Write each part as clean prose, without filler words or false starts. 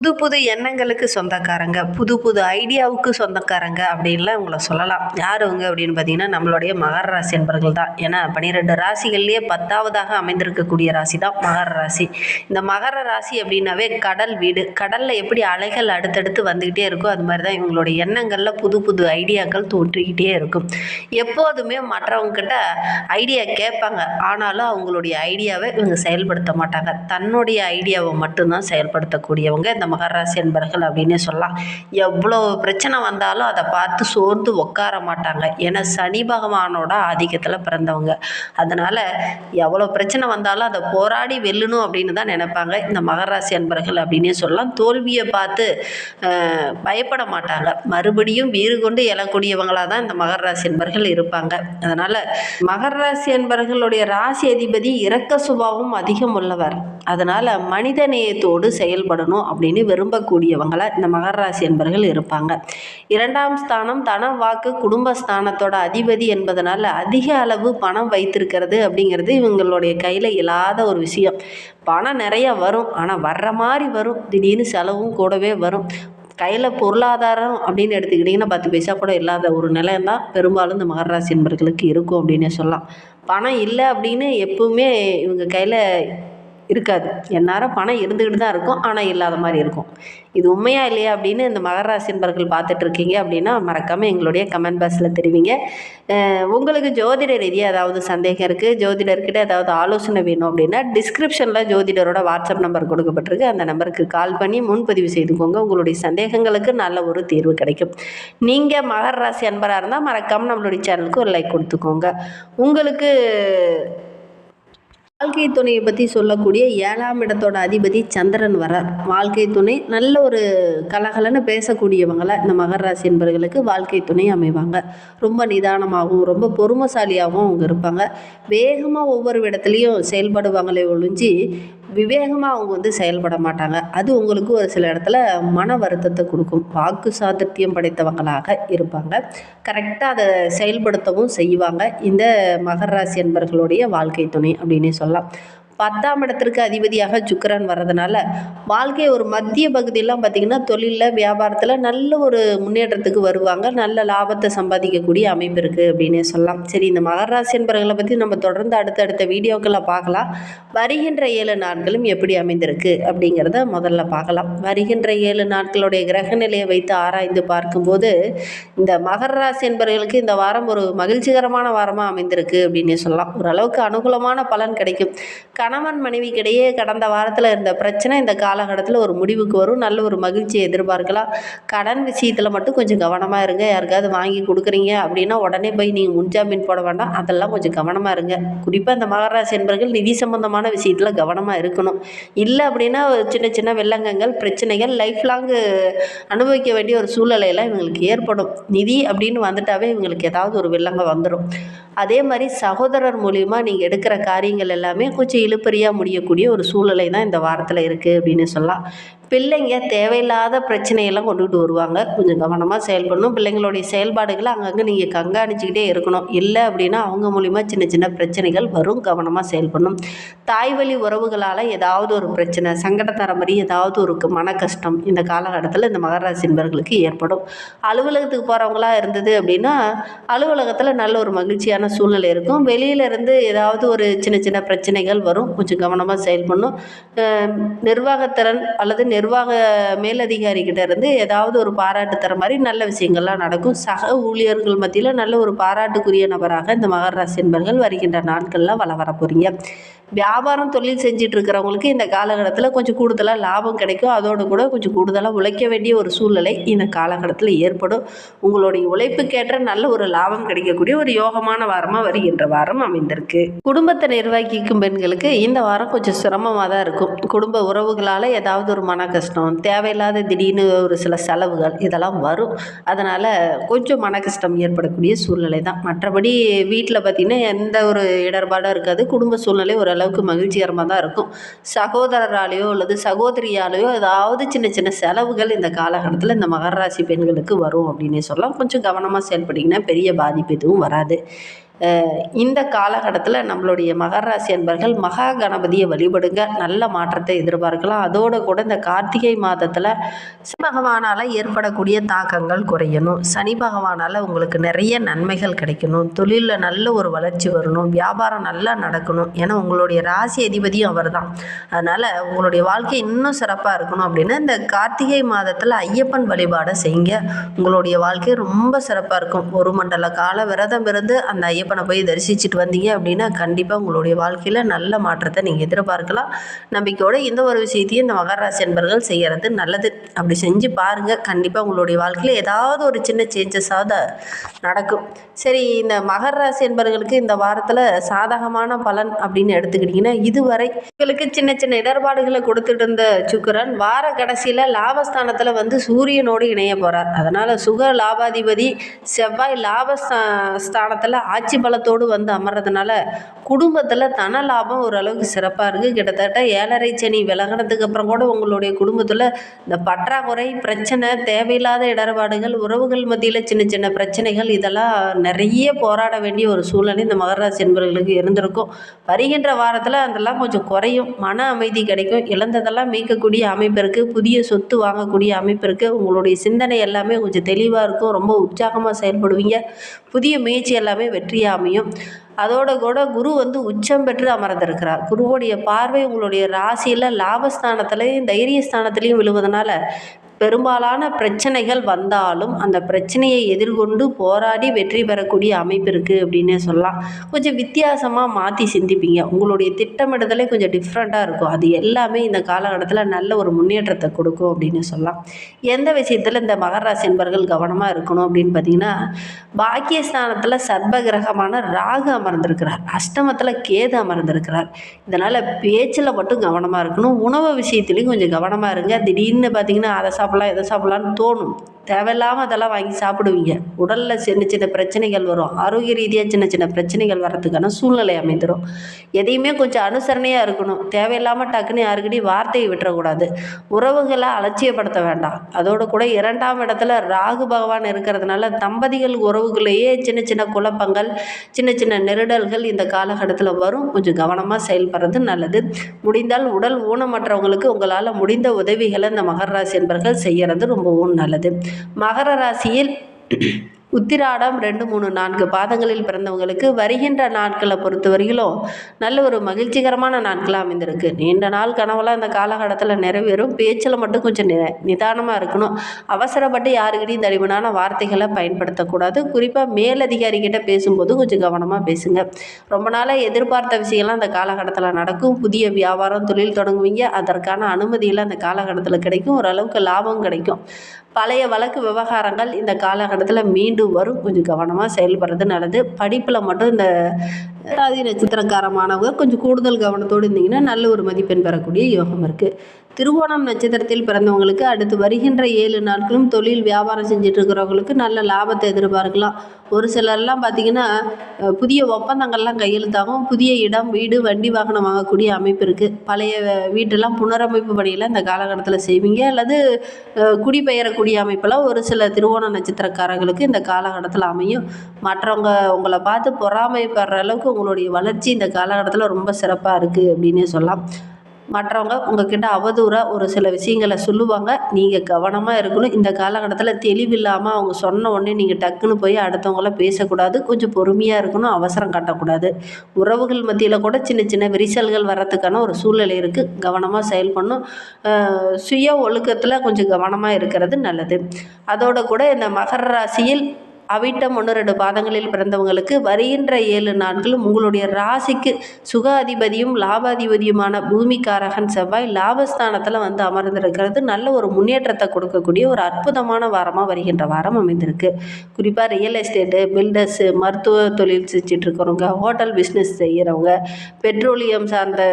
புது புது எண்ணங்களுக்கு சொந்தக்காரங்க, புது புது ஐடியாவுக்கு சொந்தக்காரங்க அப்படின்லாம் இவங்கள சொல்லலாம். யார் இவங்க அப்படின்னு பார்த்தீங்கன்னா, நம்மளுடைய மகர ராசி என்பர்கள் தான். ஏன்னா 12 ராசிகள்லேயே 10வதாக அமைந்திருக்கக்கூடிய ராசி தான் மகர ராசி. இந்த மகர ராசி அப்படின்னாவே கடல் வீடு. கடலில் எப்படி அலைகள் அடுத்தடுத்து வந்துக்கிட்டே இருக்கோ அது மாதிரி தான் இவங்களுடைய எண்ணங்களில் புது புது ஐடியாக்கள் தோன்றிக்கிட்டே இருக்கும். எப்போதுமே மற்றவங்கக்கிட்ட ஐடியா கேட்பாங்க. ஆனாலும் அவங்களுடைய ஐடியாவை இவங்க செயல்படுத்த மாட்டாங்க. தன்னுடைய ஐடியாவை மட்டும்தான் செயல்படுத்தக்கூடியவங்க இந்த மகராசி என்பர்கள் அப்படின்னே சொல்லலாம். எவ்வளோ பிரச்சனை வந்தாலும் அதை பார்த்து சோர்ந்து உட்கார மாட்டாங்க. ஏன்னா சனி பகவானோட ஆதிக்கத்தில் பிறந்தவங்க. அதனால் எவ்வளோ பிரச்சனை வந்தாலும் அதை போராடி வெல்லணும் அப்படின்னு தான் நினைப்பாங்க இந்த மகராசி என்பர்கள் அப்படின்னே சொல்லலாம். தோல்வியை பார்த்து பயப்பட மாட்டாங்க. மறுபடியும் வீறு கொண்டு எழக்கூடியவங்களாக தான் இந்த மகராசி என்பர்கள் இருப்பாங்க. அதனால் மகராசி என்பர்களுடைய ராசி அதிபதி இரக்க சுபாவம் அதிகம் உள்ளவர். அதனால் மனித நேயத்தோடு செயல்படணும் அப்படின்னு விரும்பக்கூடியவங்கள இந்த மகர ராசி என்பர்கள் இருப்பாங்க. 2ஆம் ஸ்தானம் தன வாக்கு குடும்பஸ்தானத்தோட அதிபதி என்பதனால அதிக அளவு பணம் வைத்திருக்கிறது அப்படிங்கிறது இவங்களுடைய கையில் இல்லாத ஒரு விஷயம். பணம் நிறைய வரும், ஆனால் வர்ற மாதிரி வரும். திடீர்னு செலவும் கூடவே வரும். கையில் பொருளாதாரம் அப்படின்னு எடுத்துக்கிட்டிங்கன்னா 10 பைசா கூட இல்லாத ஒரு நிலையம் தான் பெரும்பாலும் இந்த மகர ராசி என்பர்களுக்கு இருக்கும் அப்படின்னே சொல்லலாம். பணம் இல்லை அப்படின்னு எப்பவுமே இவங்க கையில் இருக்காது. எந்நேரம் பணம் இருந்துக்கிட்டு தான் இருக்கும், ஆனால் இல்லாத மாதிரி இருக்கும். இது உண்மையா இல்லையா அப்படின்னு இந்த மகர ராசி என்பர்கள் பார்த்துட்ருக்கீங்க அப்படின்னா மறக்காமல் எங்களுடைய கமெண்ட் பாக்ஸில் தெரிவிங்க. உங்களுக்கு ஜோதிட ரீதியாக ஏதாவது சந்தேகம் இருக்குது, ஜோதிடர்கிட்ட ஏதாவது ஆலோசனை வேணும் அப்படின்னா டிஸ்கிரிப்ஷனில் ஜோதிடரோட வாட்ஸ்அப் நம்பர் கொடுக்கப்பட்டிருக்கு. அந்த நம்பருக்கு கால் பண்ணி முன்பதிவு செய்துக்கோங்க. உங்களுடைய சந்தேகங்களுக்கு நல்ல ஒரு தீர்வு கிடைக்கும். நீங்கள் மகர ராசி அன்பராக இருந்தால் மறக்காமல் நம்மளுடைய சேனலுக்கு ஒரு லைக் கொடுத்துக்கோங்க. உங்களுக்கு வாழ்க்கை துணையை பற்றி சொல்லக்கூடிய 7ஆம் இடத்தோட அதிபதி சந்திரன் வரார். வாழ்க்கை துணை நல்ல ஒரு கலகலன்னு பேசக்கூடியவங்கள இந்த மகர ராசி என்பவர்களுக்கு வாழ்க்கை துணை அமைவாங்க. ரொம்ப நிதானமாகவும் ரொம்ப பொறுமைசாலியாகவும் அவங்க இருப்பாங்க. வேகமாக ஒவ்வொரு இடத்துலையும் செயல்படுவாங்களே ஒழிஞ்சு விவேகமாக அவங்க செயல்பட மாட்டாங்க. அது உங்களுக்கு ஒரு சில இடத்துல மன வருத்தத்தை கொடுக்கும். வாக்கு சாதுர்த்தியம் படைத்தவங்களாக இருப்பாங்க. கரெக்டாக அதை செயல்படுத்தவும் செய்வாங்க இந்த மகர ராசி என்பர்களுடைய வாழ்க்கை துணை அப்படின்னே சொல்லலாம். 10ஆம் இடத்திற்கு அதிபதியாக சுக்கிரன் வர்றதுனால வாழ்க்கை ஒரு மத்திய பகுதியெல்லாம் பார்த்திங்கன்னா தொழிலில் வியாபாரத்தில் நல்ல ஒரு முன்னேற்றத்துக்கு வருவாங்க. நல்ல லாபத்தை சம்பாதிக்கக்கூடிய அமைப்பு இருக்குது அப்படின்னே சொல்லலாம். சரி, இந்த மகர ராசி என்பவர்களை பற்றி நம்ம தொடர்ந்து அடுத்தடுத்த வீடியோக்களை பார்க்கலாம். வருகின்ற 7 நாட்களும் எப்படி அமைந்திருக்கு அப்படிங்கிறத முதல்ல பார்க்கலாம். வருகின்ற 7 நாட்களுடைய கிரக நிலையை வைத்து ஆராய்ந்து பார்க்கும்போது இந்த மகர ராசி என்பவர்களுக்கு இந்த வாரம் ஒரு மகிழ்ச்சிகரமான வாரமாக அமைந்திருக்கு அப்படின்னே சொல்லலாம். ஓரளவுக்கு அனுகூலமான பலன் கிடைக்கும். கணவன் மனைவிக்கிடையே கடந்த வாரத்தில் இருந்த பிரச்சனை இந்த காலகட்டத்தில் ஒரு முடிவுக்கு வரும். நல்ல ஒரு மகிழ்ச்சியை எதிர்பார்க்கலாம். கடன் விஷயத்தில் மட்டும் கொஞ்சம் கவனமாக இருங்க. யாருக்காவது வாங்கி கொடுக்குறீங்க அப்படின்னா உடனே போய் நீங்கள் முன்ஜாமீன் போட வேண்டாம். அதெல்லாம் கொஞ்சம் கவனமாக இருங்க. குறிப்பாக இந்த மகர ராசி என்பவர்கள் நிதி சம்பந்தமான விஷயத்தில் கவனமாக இருக்கணும். இல்லை அப்படின்னா சின்ன சின்ன வெள்ளங்கங்கள் பிரச்சனைகள் லைஃப் லாங்கு அனுபவிக்க வேண்டிய ஒரு சூழ்நிலையெல்லாம் இவங்களுக்கு ஏற்படும். நிதி அப்படின்னு வந்துட்டாவே இவங்களுக்கு ஏதாவது ஒரு வெள்ளங்க வந்துடும். அதே மாதிரி சகோதரர் மூலிமா நீங்கள் எடுக்கிற காரியங்கள் எல்லாமே கொஞ்சம் இழுபறியாக முடியக்கூடிய ஒரு சூழ்நிலை தான் இந்த வாரத்தில் இருக்குது அப்படின்னு சொல்லலாம். பிள்ளைங்க தேவையில்லாத பிரச்சனையெல்லாம் கொண்டுகிட்டு வருவாங்க. கொஞ்சம் கவனமாக செயல்படணும். பிள்ளைங்களுடைய செயல்பாடுகளை அங்கங்கே நீங்கள் கண்காணிச்சிக்கிட்டே இருக்கணும். இல்லை அப்படின்னா அவங்க மூலிமா சின்ன சின்ன பிரச்சனைகள் வரும். கவனமாக செயல்படணும். தாய் வழி உறவுகளால் ஏதாவது ஒரு பிரச்சனை சங்கடம் தர மாதிரி ஏதாவது ஒரு மன கஷ்டம் இந்த காலகட்டத்தில் இந்த மகர ராசி என்பவர்களுக்கு ஏற்படும். அலுவலகத்துக்கு போகிறவங்களா இருந்தது அப்படின்னா அலுவலகத்தில் நல்ல ஒரு மகிழ்ச்சியான சூழ்நிலை இருக்கும். வெளியிலேருந்து ஏதாவது ஒரு சின்ன சின்ன பிரச்சனைகள் வரும். கொஞ்சம் கவனமாக செயல்படணும். நிர்வாகத்திறன் அல்லது நிர்வாக மேலதிகாரிகிட்ட இருந்து ஏதாவது ஒரு பாராட்டு தர மாதிரி நல்ல விஷயங்கள்லாம் நடக்கும். சக ஊழியர்கள் மத்தியில் நல்ல ஒரு பாராட்டுக்குரிய நபராக இந்த மகர ராசி என்பவர்கள் வருகின்ற நாட்களில் வர போகிறீங்க. வியாபாரம் தொழில் செஞ்சுட்டு இருக்கிறவங்களுக்கு இந்த காலகட்டத்தில் கொஞ்சம் கூடுதலாக லாபம் கிடைக்கும். அதோடு கூட கொஞ்சம் கூடுதலாக உழைக்க வேண்டிய ஒரு சூழ்நிலை இந்த காலகட்டத்தில் ஏற்படும். உங்களுடைய உழைப்புக்கேற்ற நல்ல ஒரு லாபம் கிடைக்கக்கூடிய ஒரு யோகமான வாரமாக வருகின்ற வாரம் அமைந்திருக்கு. குடும்பத்தை நிர்வகிக்கும் பெண்களுக்கு இந்த வாரம் கொஞ்சம் சிரமமாக தான் இருக்கும். குடும்ப உறவுகளால் ஏதாவது ஒரு மன கஷ்டம், தேவையில்லாத திடீர்னு ஒரு சில செலவுகள் இதெல்லாம் வரும். அதனால் கொஞ்சம் மன கஷ்டம் ஏற்படக்கூடிய சூழ்நிலை தான். மற்றபடி வீட்டில் பார்த்திங்கன்னா எந்த ஒரு இடர்பாடும் இருக்காது. குடும்ப சூழ்நிலை ஓரளவுக்கு மகிழ்ச்சிகரமாக தான் இருக்கும். சகோதரராலேயோ அல்லது சகோதரியாலேயோ ஏதாவது சின்ன சின்ன செலவுகள் இந்த காலகட்டத்தில் இந்த மகர ராசி பெண்களுக்கு வரும் அப்படின்னே சொல்லலாம். கொஞ்சம் கவனமாக செயல்பட்டிங்கன்னா பெரிய பாதிப்பு எதுவும் வராது. இந்த காலகட்டத்தில் நம்மளுடைய மகர ராசி அன்பர்கள் மகா கணபதியை வழிபடுங்க, நல்ல மாற்றத்தை எதிர்பார்க்கலாம். அதோடு கூட இந்த கார்த்திகை மாதத்தில் சனி பகவானால் ஏற்படக்கூடிய தாக்கங்கள் குறையணும். சனி பகவானால் உங்களுக்கு நிறைய நன்மைகள் கிடைக்கணும். தொழிலில் நல்ல ஒரு வளர்ச்சி வரணும். வியாபாரம் நல்லா நடக்கணும். ஏன்னா உங்களுடைய ராசி அதிபதியும் அவர் தான். அதனால் உங்களுடைய வாழ்க்கை இன்னும் சிறப்பாக இருக்கணும் அப்படின்னா இந்த கார்த்திகை மாதத்தில் ஐயப்பன் வழிபாடை செய்யுங்க. உங்களுடைய வாழ்க்கை ரொம்ப சிறப்பாக இருக்கும். ஒரு மண்டல கால விரதம் இருந்து அந்த ஐயப்பனை போய் தரிசிச்சுட்டு வந்தீங்க அப்படின்னா கண்டிப்பாக உங்களுடைய வாழ்க்கையில் நல்ல மாற்றத்தை நீங்கள் எதிர்பார்க்கலாம். நம்பிக்கையோடு இந்த ஒரு விஷயத்தையும் இந்த மகர ராசி அன்பர்கள் செய்கிறது நல்லது. அப்படி செஞ்சு பாருங்கள், கண்டிப்பாக உங்களுடைய வாழ்க்கையில் ஏதாவது ஒரு சின்ன சேஞ்சஸாவது நடக்கும். சரி, இந்த மகர ராசி அன்பர்களுக்கு இந்த வாரத்தில் சாதகமான பலன் அப்படின்னு எடுத்துக்கிட்டிங்கன்னா, இதுவரை உங்களுக்கு சின்ன சின்ன இடர்பாடுகளை கொடுத்துட்டு இருந்த சுக்கிரன் வார கடைசியில் லாபஸ்தானத்தில் வந்து சூரியனோடு இணைய போகிறார். அதனால் சுக லாபாதிபதி செவ்வாய் லாபஸ்தானத்தில் ஆட்சி பலத்தோடு வந்து அமர்றதுனால குடும்பத்தில் தன லாபம் ஓரளவுக்கு சிறப்பாக இருக்குது. கிட்டத்தட்ட 7.5 சனி விலகினதுக்கு அப்புறம் கூட உங்களுடைய குடும்பத்தில் இந்த பற்றாக்குறை பிரச்சனை, தேவையில்லாத இடர்பாடுகள், உறவுகள் மத்தியில் சின்ன சின்ன பிரச்சனைகள், இதெல்லாம் நிறைய போராட வேண்டிய ஒரு சூழ்நிலை இந்த மகர ராசி என்பவர்களுக்கு இருந்திருக்கும். வருகின்ற வாரத்தில் அதெல்லாம் கொஞ்சம் குறையும். மன அமைதி கிடைக்கும். இழந்ததெல்லாம் மீட்கக்கூடிய அமைப்பு இருக்குது. புதிய சொத்து வாங்கக்கூடிய அமைப்பு இருக்குது. உங்களுடைய சிந்தனை எல்லாமே கொஞ்சம் தெளிவாக இருக்கும். ரொம்ப உற்சாகமாக செயல்படுவீங்க. புதிய முயற்சி எல்லாமே வெற்றியாக அமையும். அதோட கூட குரு வந்து உச்சம் பெற்று அமர்ந்திருக்கிறார். குருவுடைய பார்வை உங்களுடைய ராசியில் லாபஸ்தானத்துலேயும் தைரியஸ்தானத்துலேயும் விழுவதனால பெரும்பாலான பிரச்சனைகள் வந்தாலும் அந்த பிரச்சனையை எதிர்கொண்டு போராடி வெற்றி பெறக்கூடிய அமைப்பு இருக்குது அப்படின்னே சொல்லலாம். கொஞ்சம் வித்தியாசமாக மாற்றி சிந்திப்பீங்க. உங்களுடைய திட்டமிடுதலே கொஞ்சம் டிஃப்ரெண்ட்டாக இருக்கும். அது எல்லாமே இந்த காலகட்டத்தில் நல்ல ஒரு முன்னேற்றத்தை கொடுக்கும் அப்படின்னு சொல்லலாம். எந்த விஷயத்தில் இந்த மகர ராசி என்பர்கள் கவனமாக இருக்கணும் அப்படின்னு பார்த்தீங்கன்னா, பாக்கியஸ்தானத்தில் சர்ப கிரகமான ராகு அமர்ந்திருக்கிறார். அஷ்டமத்தில் கேது அமர்ந்திருக்கிறார். இதனால் பேச்சில் மட்டும் கவனமாக இருக்கணும். உணவு விஷயத்துலையும் கொஞ்சம் கவனமாக இருங்க. திடீர்னு பார்த்தீங்கன்னா அதை சாப்பிட்லாம் எதை சாப்பிட்லான்னு தோணும். தேவையில்லாமல் அதெல்லாம் வாங்கி சாப்பிடுவீங்க. உடலில் சின்ன சின்ன பிரச்சனைகள் வரும். ஆரோக்கிய ரீதியாக சின்ன சின்ன பிரச்சனைகள் வர்றதுக்கான சூழ்நிலை அமைந்துடும். எதையுமே கொஞ்சம் அனுசரணையாக இருக்கணும். தேவையில்லாமல் டக்குன்னு யாருக்கிட்டையும் வார்த்தையை விட்டுறக்கூடாது. உறவுகளை அலட்சியப்படுத்த வேண்டாம். அதோடு கூட 2ஆம் இடத்துல ராகு பகவான் இருக்கிறதுனால தம்பதிகள் உறவுகளையே சின்ன சின்ன குழப்பங்கள், சின்ன சின்ன நெருடல்கள் இந்த காலகட்டத்தில் வரும். கொஞ்சம் கவனமாக செயல்படுறது நல்லது. முடிந்தால் உடல் ஊனமற்றவங்களுக்கு உங்களால் முடிந்த உதவிகளை இந்த மகர ராசி என்பர்கள் செய்கிறது ரொம்பவும் நல்லது. மகர ராசியில் உத்திராடம் 2, 3, 4 பாதங்களில் பிறந்தவங்களுக்கு வருகின்ற நாட்களை பொறுத்தவரையிலும் நல்ல ஒரு மகிழ்ச்சிகரமான நாட்களாக அமைந்திருக்கு. நீண்ட நாள் கனவெல்லாம் இந்த காலகட்டத்தில் நிறைவேறும். பேச்சில் மட்டும் கொஞ்சம் நிதானமாக இருக்கணும். அவசரப்பட்டு யாருக்கிட்டையும் தடிமனான வார்த்தைகளை பயன்படுத்தக்கூடாது. குறிப்பாக மேலதிகாரிகிட்ட பேசும்போது கொஞ்சம் கவனமாக பேசுங்க. ரொம்ப நாளாக எதிர்பார்த்த விஷயம்லாம் அந்த காலகட்டத்தில் நடக்கும். புதிய வியாபாரம், தொழில் தொடங்குவீங்க. அதற்கான அனுமதியெல்லாம் அந்த காலகட்டத்தில் கிடைக்கும். ஓரளவுக்கு லாபம் கிடைக்கும். பழைய வழக்கு விவகாரங்கள் இந்த காலகட்டத்தில் மீண்டும் வரும். கொஞ்சம் கவனமாக செயல்படுறது நல்லது. படிப்பில் மட்டும் இந்த ராசி நட்சத்திரக்காரமானவங்க கொஞ்சம் கூடுதல் கவனத்தோடு இருந்தீங்கன்னா நல்ல ஒரு மதிப்பெண் பெறக்கூடிய யோகம் இருக்குது. திருவோணம் நட்சத்திரத்தில் பிறந்தவங்களுக்கு அடுத்து வருகின்ற 7 நாட்களும் தொழில் வியாபாரம் செஞ்சுட்டு இருக்கிறவங்களுக்கு நல்ல லாபத்தை எதிர்பார்க்கலாம். ஒரு சிலர்லாம் பார்த்திங்கன்னா புதிய ஒப்பந்தங்கள்லாம் கையெழுத்தாகும். புதிய இடம், வீடு, வண்டி, வாகனம் வாங்கக்கூடிய அமைப்பு இருக்குது. பழைய வீட்டெல்லாம் புனரமைப்பு பணியில் இந்த காலகட்டத்தில் செய்வீங்க. அல்லது குடிபெயரக்கூடிய அமைப்பெல்லாம் ஒரு சில திருவோண நட்சத்திரக்காரர்களுக்கு இந்த காலகட்டத்தில் அமையும். மற்றவங்க உங்களை பார்த்து பொறாமைப்படுற அளவுக்கு உங்களுடைய வளர்ச்சி இந்த காலகட்டத்தில் ரொம்ப சிறப்பாக இருக்குது அப்படின்னே சொல்லலாம். மற்றவங்க உங்ககிட்ட அவதூறாக ஒரு சில விஷயங்களை சொல்லுவாங்க. நீங்கள் கவனமாக இருக்கணும். இந்த காலகட்டத்தில் தெளிவில்லாமல் அவங்க சொன்ன உடனே நீங்கள் டக்குன்னு போய் அடுத்தவங்கள பேசக்கூடாது. கொஞ்சம் பொறுமையாக இருக்கணும். அவசரம் காட்டக்கூடாது. உறவுகள் மத்தியில் கூட சின்ன சின்ன விரிசல்கள் வர்றதுக்கான ஒரு சூழ்நிலை இருக்குது. கவனமாக செயல்படணும். சுய ஒழுக்கத்தில் கொஞ்சம் கவனமாக இருக்கிறது நல்லது. அதோடு கூட இந்த மகர ராசியில் அவிட்டம் 1, 2 பாதங்களில் பிறந்தவங்களுக்கு வருகின்ற 7 நாட்களும் உங்களுடைய ராசிக்கு சுக அதிபதியும் லாபாதிபதியுமான பூமிக்காரகன் செவ்வாய் லாபஸ்தானத்தில் வந்து அமர்ந்திருக்கிறது நல்ல ஒரு முன்னேற்றத்தை கொடுக்கக்கூடிய ஒரு அற்புதமான வாரமாக வருகின்ற வாரம் அமைந்திருக்கு. குறிப்பாக ரியல் எஸ்டேட்டு, பில்டர்ஸு, மருத்துவ தொழில் செஞ்சிட்ருக்கிறவங்க, ஹோட்டல் பிஸ்னஸ் செய்கிறவங்க, பெட்ரோலியம் சார்ந்த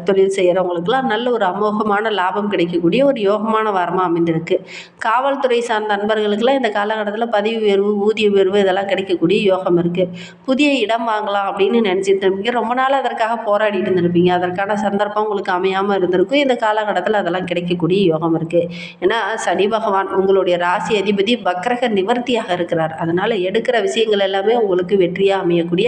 தொழில் செய்கிறவங்களுக்கெல்லாம் நல்ல ஒரு அமோகமான லாபம் கிடைக்கக்கூடிய ஒரு யோகமான வாரமாக அமைந்திருக்கு. காவல்துறை சார்ந்த நண்பர்களுக்கெல்லாம் இந்த காலகட்டத்தில் பதவி உயர்வு, ஊதிய பதவி உயர்வு இதெல்லாம் கிடைக்கக்கூடிய யோகம் இருக்குது. புதிய இடம் வாங்கலாம் அப்படின்னு நினச்சிட்டு இருப்பீங்க. ரொம்ப நாள் அதற்காக போராடிட்டு இருந்திருப்பீங்க. அதற்கான சந்தர்ப்பம் உங்களுக்கு அமையாமல் இருந்திருக்கும். இந்த காலகட்டத்தில் அதெல்லாம் கிடைக்கக்கூடிய யோகம் இருக்குது. ஏன்னா சனி பகவான் உங்களுடைய ராசி அதிபதி வக்ரக நிவர்த்தியாக இருக்கிறார். அதனால் எடுக்கிற விஷயங்கள் எல்லாமே உங்களுக்கு வெற்றியாக அமையக்கூடிய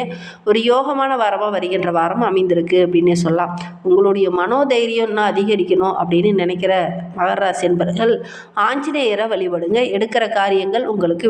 ஒரு யோகமான வாரமாக வருகின்ற வாரம் அமைந்திருக்கு அப்படின்னே சொல்லலாம். உங்களுடைய மனோதைரியம் இன்னும் அதிகரிக்கணும் அப்படின்னு நினைக்கிற மகர ராசி என்பவர்கள் ஆஞ்சநேயரை வழிபடுங்க. எடுக்கிற காரியங்கள் உங்களுக்கு